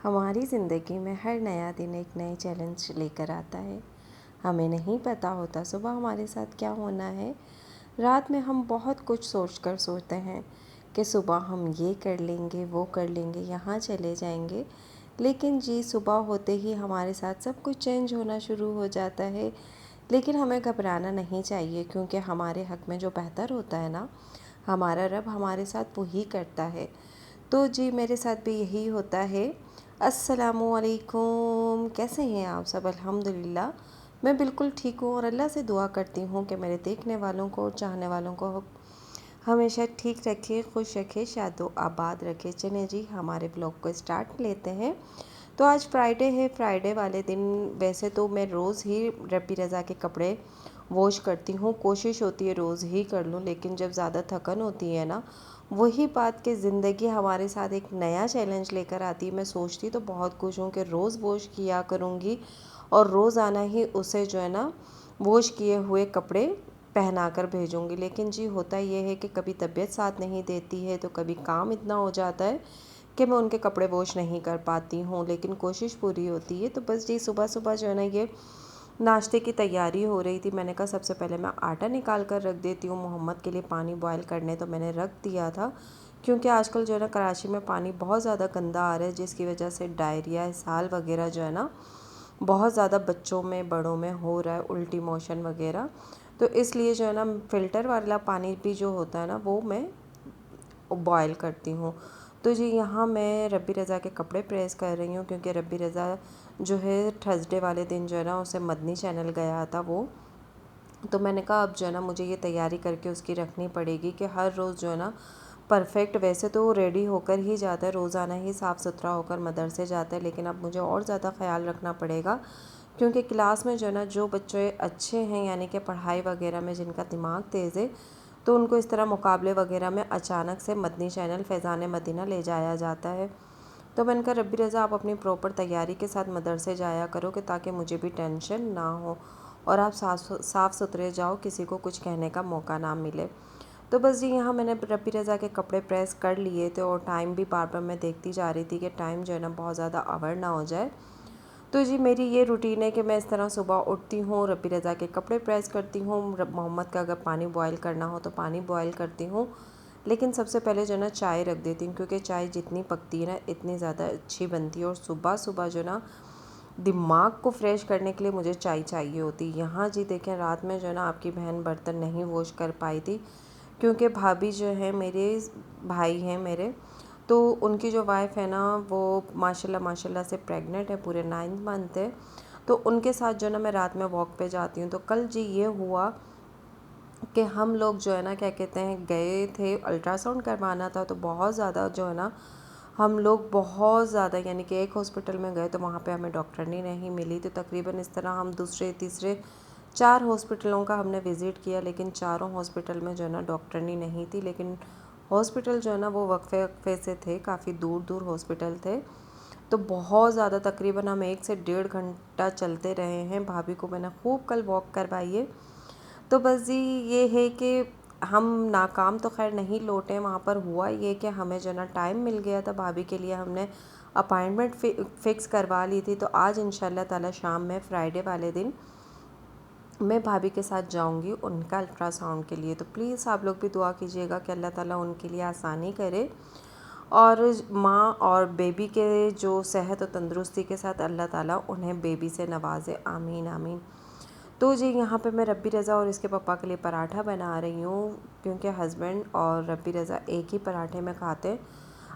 हमारी ज़िंदगी में हर नया दिन एक नए चैलेंज लेकर आता है। हमें नहीं पता होता सुबह हमारे साथ क्या होना है। रात में हम बहुत कुछ सोचकर सोते हैं कि सुबह हम ये कर लेंगे, वो कर लेंगे, यहाँ चले जाएंगे। लेकिन जी सुबह होते ही हमारे साथ सब कुछ चेंज होना शुरू हो जाता है। लेकिन हमें घबराना नहीं चाहिए, क्योंकि हमारे हक़ में जो बेहतर होता है ना, हमारा रब हमारे साथ वही करता है। तो जी मेरे साथ भी यही होता है। अस्सलामुअलैकुम, कैसे हैं आप सब? अल्हम्दुलिल्लाह मैं बिल्कुल ठीक हूँ और अल्लाह से दुआ करती हूँ कि मेरे देखने वालों को और चाहने वालों को हमेशा ठीक रखे, खुश रखे, शादो आबाद रखे। चलें जी हमारे ब्लॉग को स्टार्ट लेते हैं। तो आज फ्राइडे है। फ्राइडे वाले दिन वैसे तो मैं रोज़ ही रब्बी रज़ा के कपड़े वॉश करती हूँ, कोशिश होती है रोज़ ही कर लूँ, लेकिन जब ज़्यादा थकन होती है ना, वही बात कि ज़िंदगी हमारे साथ एक नया चैलेंज लेकर आती है। मैं सोचती तो बहुत कुछ हूँ कि रोज़ वॉश किया करूँगी और रोज़ाना ही उसे जो है ना वॉश किए हुए कपड़े पहना कर भेजूँगी, लेकिन जी होता ये है कि कभी तबीयत साथ नहीं देती है, तो कभी काम इतना हो जाता है कि मैं उनके कपड़े वॉश नहीं कर पाती हूँ, लेकिन कोशिश पूरी होती है। तो बस जी सुबह सुबह जो है ना ये नाश्ते की तैयारी हो रही थी। मैंने कहा सबसे पहले मैं आटा निकाल कर रख देती हूँ मोहम्मद के लिए पानी बॉयल करने, तो मैंने रख दिया था, क्योंकि आजकल जो है ना कराची में पानी बहुत ज़्यादा गंदा आ रहा है, जिसकी वजह से डायरिया, इसहाल वगैरह जो है ना बहुत ज़्यादा बच्चों में बड़ों में हो रहा है, उल्टी मोशन वगैरह। तो इसलिए जो है ना फ़िल्टर वाला पानी भी जो होता है ना वो मैं बॉयल करती हूँ। तो जी यहाँ मैं रब्बी रज़ा के कपड़े प्रेस कर रही हूँ, क्योंकि रब्बी रज़ा जो है थर्सडे वाले दिन जो है ना उसे मदनी चैनल गया था वो। तो मैंने कहा अब जो है ना मुझे ये तैयारी करके उसकी रखनी पड़ेगी कि हर रोज़ जो है ना परफेक्ट, वैसे तो रेडी होकर ही जाता है, रोज़ाना ही साफ़ सुथरा होकर मदरसे जाता है, लेकिन अब मुझे और ज़्यादा ख्याल रखना पड़ेगा, क्योंकि क्लास में जो है ना जो बच्चे अच्छे हैं, यानी कि पढ़ाई वगैरह में जिनका दिमाग तेज़ है, तो उनको इस तरह मुकाबले वगैरह में अचानक से मदनी चैनल फैज़ान मदीना ले जाया जाता है। तो मैंने कहा रब्बी रज़ा आप अपनी प्रॉपर तैयारी के साथ मदरसे जाया करो, कि ताकि मुझे भी टेंशन ना हो और आप साफ़ सुथरे जाओ, किसी को कुछ कहने का मौका ना मिले। तो बस जी यहाँ मैंने रब्बी रज़ा के कपड़े प्रेस कर लिए थे, और टाइम भी बार बार मैं देखती जा रही थी कि टाइम जो है ना बहुत ज़्यादा अवर ना हो जाए। तो जी मेरी ये रूटीन है कि मैं इस तरह सुबह उठती हूँ, रब्बी रज़ा के कपड़े प्रेस करती हूँ, मोहम्मद का अगर पानी बॉयल करना हो तो पानी बॉयल करती हूँ, लेकिन सबसे पहले जो है ना चाय रख देती हूँ, क्योंकि चाय जितनी पकती है ना इतनी ज़्यादा अच्छी बनती है। और सुबह सुबह जो ना दिमाग को फ्रेश करने के लिए मुझे चाय चाहिए होती है। यहाँ जी देखें रात में जो है ना आपकी बहन बर्तन नहीं वॉश कर पाई थी, क्योंकि भाभी जो है मेरे भाई हैं मेरे, तो उनकी जो वाइफ़ है ना वो माशाल्लाह माशाल्लाह से प्रेग्नेंट है, पूरे 9 मंथ है। तो उनके साथ जो है ना मैं रात में वॉक पे जाती हूँ। तो कल जी ये हुआ कि हम लोग जो है ना क्या कहते हैं गए थे, अल्ट्रासाउंड करवाना था, तो बहुत ज़्यादा जो है ना हम लोग बहुत ज़्यादा, यानी कि एक हॉस्पिटल में गए तो वहाँ पे हमें डॉक्टरनी नहीं मिली, तो तकरीबन इस तरह हम दूसरे तीसरे 4 हॉस्पिटलों का हमने विज़िट किया, लेकिन चारों हॉस्पिटल में जो है ना डॉक्टरनी नहीं थी। लेकिन हॉस्पिटल जो है ना वो वक्फे वक्फे से थे, काफ़ी दूर दूर हॉस्पिटल थे। तो बहुत ज़्यादा तकरीबन हम 1 से 1.5 घंटा चलते रहे हैं। भाभी को मैंने खूब कल वॉक करवाई है। तो बस जी ये है कि हम नाकाम तो खैर नहीं लौटे। वहाँ पर हुआ ये कि हमें जो ना टाइम मिल गया था, भाभी के लिए हमने अपॉइंटमेंट फ़िक्स करवा ली थी। तो आज इंशाल्लाह ताला शाम में फ्राइडे वाले दिन मैं भाभी के साथ जाऊंगी उनका अल्ट्रासाउंड के लिए। तो प्लीज़ आप लोग भी दुआ कीजिएगा कि अल्लाह ताला उनके लिए आसानी करे, और माँ और बेबी के जो सेहत और तंदुरुस्ती के साथ अल्लाह ताला उन्हें बेबी से नवाजे, आमीन आमीन। तो जी यहाँ पे मैं रब्बी रज़ा और इसके पापा के लिए पराठा बना रही हूँ, क्योंकि हस्बैंड और रब्बी रज़ा एक ही पराठे में खाते हैं।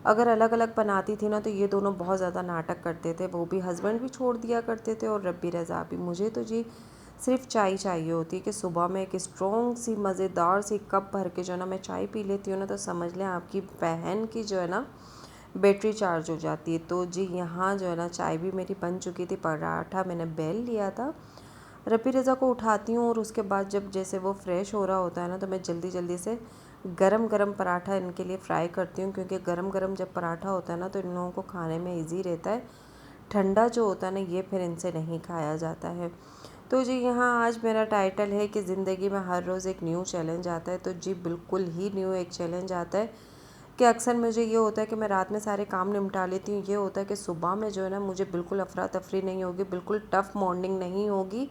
अगर अलग अलग बनाती थी ना तो ये दोनों बहुत ज़्यादा नाटक करते थे, वो भी, हस्बैंड भी छोड़ दिया करते थे और रब्बी रज़ा भी। मुझे तो जी सिर्फ चाय चाहिए होती है कि सुबह में एक स्ट्रॉन्ग सी मज़ेदार सी कप भर के जो है ना मैं चाय पी लेती हूँ ना, तो समझ लें आपकी बहन की जो है ना बैटरी चार्ज हो जाती है। तो जी यहाँ जो है ना चाय भी मेरी बन चुकी थी, पराठा मैंने बेल लिया था। रब्बी रज़ा को उठाती हूँ और उसके बाद जब जैसे वो फ्रेश हो रहा होता है ना, तो मैं जल्दी जल्दी से गरम गरम पराठा इनके लिए फ्राई करती हूँ, क्योंकि गरम गरम जब पराठा होता है ना तो इन लोगों को खाने में इजी रहता है। ठंडा जो होता है ना ये फिर इनसे नहीं खाया जाता है। तो जी यहाँ आज मेरा टाइटल है कि ज़िंदगी में हर रोज़ एक न्यू चैलेंज आता है। तो जी बिल्कुल ही न्यू एक चैलेंज आता है कि अक्सर मुझे ये होता है कि मैं रात में सारे काम निपटा लेती हूँ। ये होता है कि सुबह में जो है ना मुझे बिल्कुल अफरा तफरी नहीं होगी, बिल्कुल टफ़ मॉर्निंग नहीं होगी,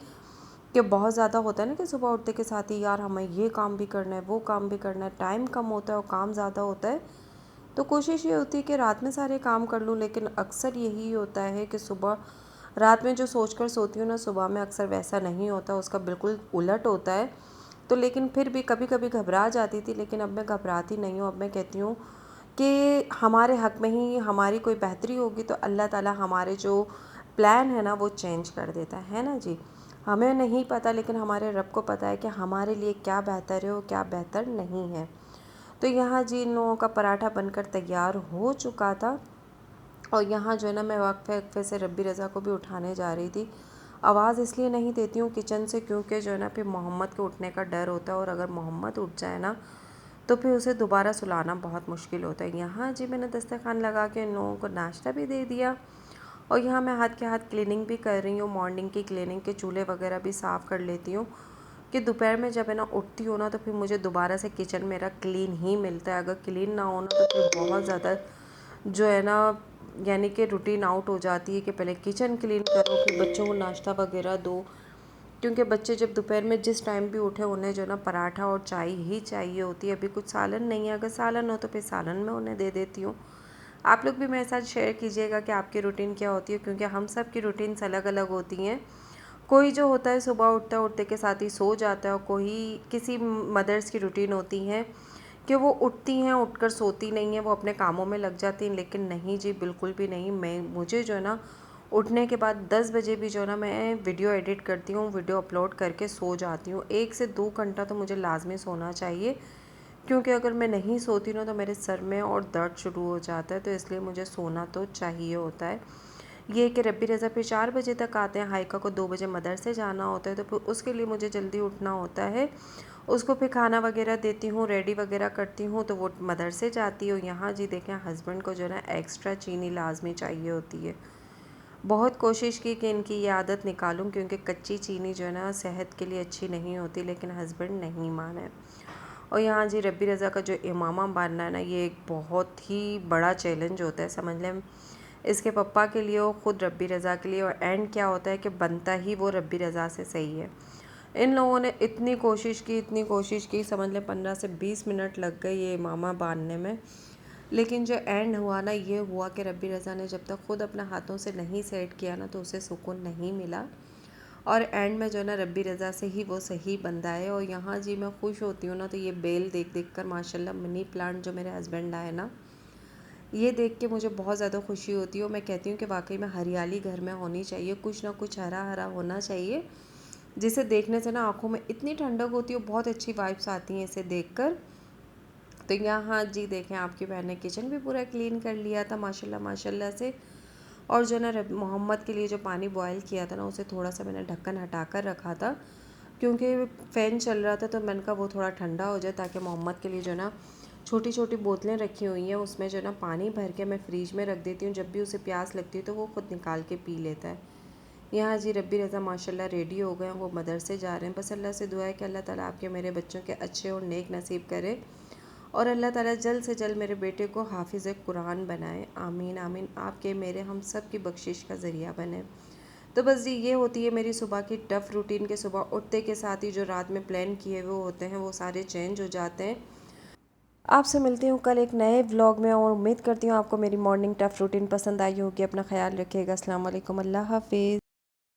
कि बहुत ज़्यादा होता है ना कि सुबह उठते के साथ ही यार हमें ये काम भी करना है, वो काम भी करना है, टाइम कम होता है और काम ज़्यादा होता है। तो कोशिश ये होती है कि रात में सारे काम कर लूँ, लेकिन अक्सर यही होता है कि सुबह रात में जो सोच कर सोती हूँ ना, सुबह में अक्सर वैसा नहीं होता, उसका बिल्कुल उलट होता है। तो लेकिन फिर भी कभी कभी घबरा जाती थी, लेकिन अब मैं घबराती नहीं हूँ। अब मैं कहती हूँ कि हमारे हक़ में ही हमारी कोई बेहतरी होगी तो अल्लाह ताला हमारे जो प्लान है ना वो चेंज कर देता है ना जी। हमें नहीं पता, लेकिन हमारे रब को पता है कि हमारे लिए क्या बेहतर है और क्या बेहतर नहीं है। तो यहाँ जी इन लोगों का पराठा बनकर तैयार हो चुका था, और यहाँ जो है ना मैं वक्फे वक्फे से रब्बी रज़ा को भी उठाने जा रही थी। आवाज़ इसलिए नहीं देती हूँ किचन से, क्योंकि जो है ना फिर मोहम्मद के उठने का डर होता है, और अगर मोहम्मद उठ जाए ना तो फिर उसे दोबारा सुलाना बहुत मुश्किल होता है। यहाँ जी मैंने दस्तरखान लगा के इन लोगों को नाश्ता भी दे दिया, और यहाँ मैं हाथ के हाथ क्लीनिंग भी कर रही हूँ। मॉर्निंग की क्लीनिंग के चूल्हे वगैरह भी साफ़ कर लेती हूँ, कि दोपहर में जब है ना उठती हूँ ना तो फिर मुझे दोबारा से किचन मेरा क्लीन ही मिलता है। अगर क्लीन ना हो ना तो फिर बहुत ज़्यादा जो है ना यानी कि रूटीन आउट हो जाती है, कि पहले किचन क्लीन करो, फिर बच्चों को नाश्ता वगैरह दो, क्योंकि बच्चे जब दोपहर में जिस टाइम भी उठे उन्हें जो है ना पराठा और चाय ही चाहिए होती है। अभी कुछ सालन नहीं है, अगर सालन हो तो फिर सालन में उन्हें दे देती हूँ। आप लोग भी मेरे साथ शेयर कीजिएगा कि आपकी रूटीन क्या होती है, क्योंकि हम सब की रूटीन्स अलग अलग होती हैं। कोई जो होता है सुबह उठता उठते के साथ ही सो जाता है, और कोई किसी मदर्स की रूटीन होती है कि वो उठती हैं, उठकर सोती नहीं हैं, वो अपने कामों में लग जाती हैं। लेकिन नहीं जी, बिल्कुल भी नहीं। मुझे जो है ना उठने के बाद 10 बजे भी जो है ना मैं वीडियो एडिट करती हूँ, वीडियो अपलोड करके सो जाती हूँ। 1 से 2 घंटा तो मुझे लाजमी सोना चाहिए, क्योंकि अगर मैं नहीं सोती ना तो मेरे सर में और दर्द शुरू हो जाता है, तो इसलिए मुझे सोना तो चाहिए होता है। ये कि रब्बी रज़ा फिर 4 बजे तक आते हैं, हाइका को 2 बजे मदरसे जाना होता है, तो फिर उसके लिए मुझे जल्दी उठना होता है। उसको फिर खाना वगैरह देती हूँ, रेडी वगैरह करती हूँ, तो वो मदरसे जाती है। यहाँ जी देखें हस्बैंड को जो है ना एक्स्ट्रा चीनी लाजमी चाहिए होती है। बहुत कोशिश की कि इनकी ये आदत निकालूं, क्योंकि कच्ची चीनी जो है ना सेहत के लिए अच्छी नहीं होती, लेकिन हस्बैंड नहीं माने। और यहाँ जी रब्बी रज़ा का जो इमामा बनना है ना, ये एक बहुत ही बड़ा चैलेंज होता है, समझ लें। इसके पप्पा के लिए और ख़ुद रब्बी रज़ा के लिए, और एंड क्या होता है कि बनता ही वो रब्बी रज़ा से सही है। इन लोगों ने इतनी कोशिश की, समझ लें 15 से 20 मिनट लग गए ये इमामा बांधने में। लेकिन जो एंड हुआ ना, ये हुआ कि रब्बी रज़ा ने जब तक ख़ुद अपने हाथों से नहीं सेट किया ना तो उसे सुकून नहीं मिला, और एंड में जो है ना रब्बी रज़ा से ही वो सही बंदा है। और यहाँ जी मैं खुश होती हूँ ना, तो ये बेल देख देख कर माशाल्लाह मनी प्लांट जो मेरे हस्बैंड लाए ना, ये देख के मुझे बहुत ज़्यादा खुशी होती है। और मैं कहती हूँ कि वाकई में हरियाली घर में होनी चाहिए, कुछ ना कुछ हरा हरा होना चाहिए, जिसे देखने से ना आँखों में इतनी ठंडक होती है, बहुत अच्छी वाइब्स आती हैं इसे देखकर। तो यहाँ जी देखें आपकी बहन ने किचन भी पूरा क्लीन कर लिया था माशाल्लाह माशाल्लाह से। और जो ना मोहम्मद के लिए जो पानी बॉयल किया था ना, उसे थोड़ा सा मैंने ढक्कन हटा कर रखा था, क्योंकि फ़ैन चल रहा था, तो मैंने कहा वो थोड़ा ठंडा हो जाए, ताकि मोहम्मद के लिए जो ना छोटी छोटी बोतलें रखी हुई हैं, उसमें जो ना पानी भर के मैं फ़्रिज में रख देती हूँ। जब भी उसे प्यास लगती है तो वो ख़ुद निकाल के पी लेता है। यहाँ जी रब्बी रज़ा माशाल्लाह रेडी हो गए हैं, वो मदरसे जा रहे हैं। बस अल्लाह से दुआ है कि अल्लाह ताला आपके मेरे बच्चों के अच्छे और नेक नसीब करे, और अल्लाह ताला जल्द से जल्द मेरे बेटे को हाफिज़ कुरान बनाए। आमीन आमीन। आपके मेरे हम सब की बख्शिश का ज़रिया बने। तो बस जी ये होती है मेरी सुबह की टफ़ रूटीन, के सुबह उठते के साथ ही जो रात में प्लान किए हुए होते हैं वो सारे चेंज हो जाते हैं। आपसे मिलती हूँ कल एक नए व्लॉग में, और उम्मीद करती हूँ आपको मेरी मॉर्निंग टफ़ रूटीन पसंद आई होगी। अपना ख्याल रखिएगा। अस्सलाम वालेकुम। अल्लाह हाफ़िज़।